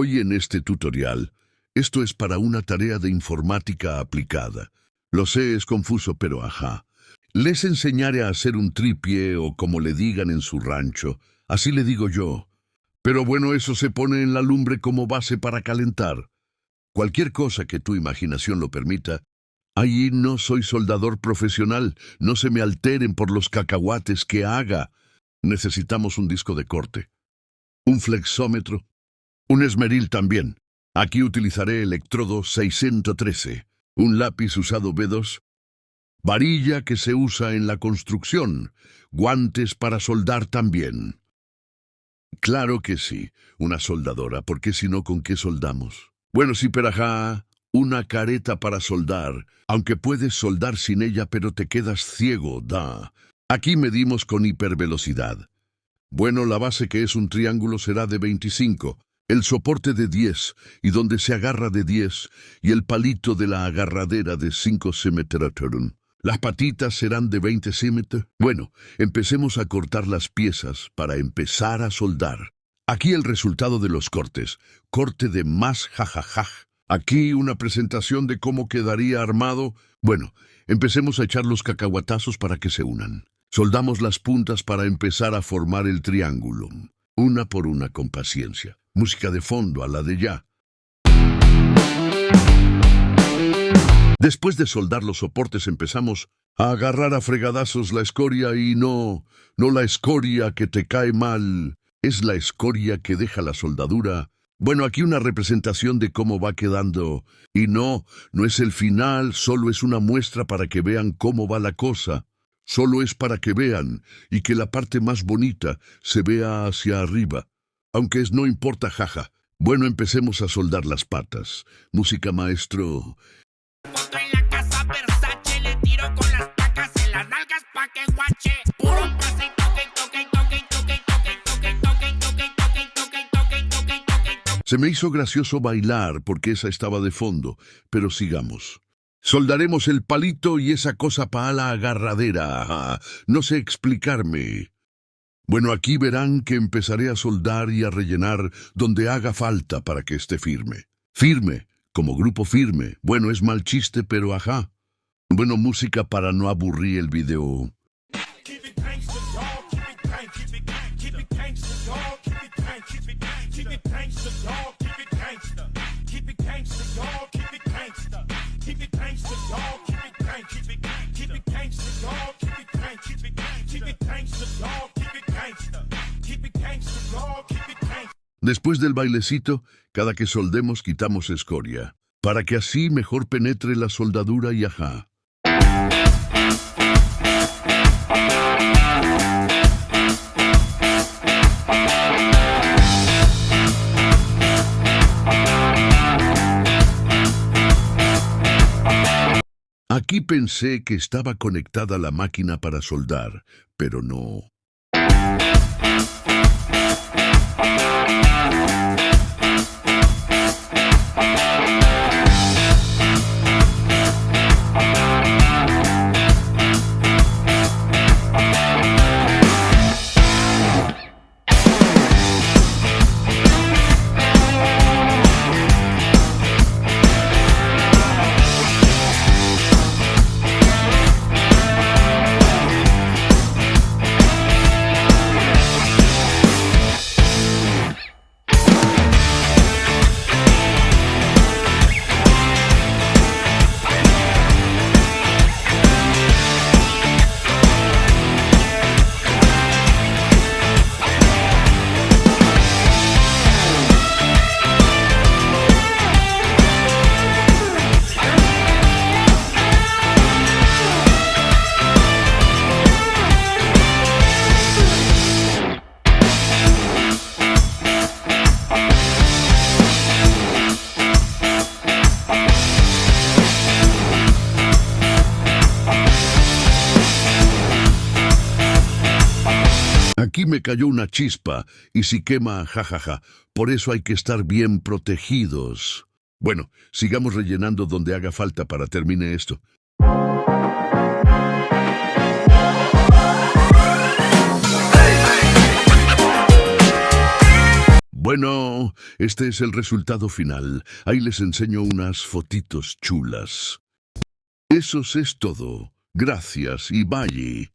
Hoy en este tutorial, esto es para una tarea de informática aplicada. Lo sé, es confuso, pero ajá. Les enseñaré a hacer un tripié o como le digan en su rancho, así le digo yo. Pero bueno, eso se pone en la lumbre como base para calentar. Cualquier cosa que tu imaginación lo permita. Allí no soy soldador profesional, no se me alteren por los cacahuates que haga. Necesitamos un disco de corte, un flexómetro, un esmeril también. Aquí utilizaré electrodo 613, un lápiz usado B2, varilla que se usa en la construcción, guantes para soldar también. Claro que sí, una soldadora, porque si no, ¿con qué soldamos? Bueno, sí, pero ajá, una careta para soldar, aunque puedes soldar sin ella, pero te quedas ciego, da. Aquí medimos con hipervelocidad. Bueno, la base que es un triángulo será de 25, el soporte de 10, y donde se agarra de 10, y el palito de la agarradera de 5 cm. Las patitas serán de 20 cm. Bueno, empecemos a cortar las piezas para empezar a soldar. Aquí el resultado de los cortes. Corte de más jajajaj. Aquí una presentación de cómo quedaría armado. Bueno, empecemos a echar los cacahuatazos para que se unan. Soldamos las puntas para empezar a formar el triángulo. Una por una con paciencia. Música de fondo a la de ya. Después de soldar los soportes empezamos a agarrar a fregadazos la escoria y no la escoria que te cae mal, es la escoria que deja la soldadura. Bueno, aquí una representación de cómo va quedando. Y no es el final, solo es una muestra para que vean cómo va la cosa. Solo es para que vean y que la parte más bonita se vea hacia arriba. Aunque no importa, jaja. Bueno, empecemos a soldar las patas. Música, maestro. Cuando en la casa Versace le tiro con las tacas en las nalgas pa' que guache. Puro pase y toque, toque, toque, toque, toque, toque, toque, toque, toque, toque, toque, toque, toque. Se me hizo gracioso bailar porque esa estaba de fondo, pero sigamos. Soldaremos el palito y esa cosa para la agarradera. Ajá. No sé explicarme. Bueno, aquí verán que empezaré a soldar y a rellenar donde haga falta para que esté firme. Firme. Como grupo firme. Bueno, es mal chiste, pero ajá. Bueno, música para no aburrir el video. Después del bailecito, cada que soldemos quitamos escoria, para que así mejor penetre la soldadura y ajá. Aquí pensé que estaba conectada la máquina para soldar, pero no. Aquí me cayó una chispa y si quema, jajaja. Por eso hay que estar bien protegidos. Bueno, sigamos rellenando donde haga falta para terminar esto. Bueno, este es el resultado final. Ahí les enseño unas fotitos chulas. Eso es todo. Gracias y bye.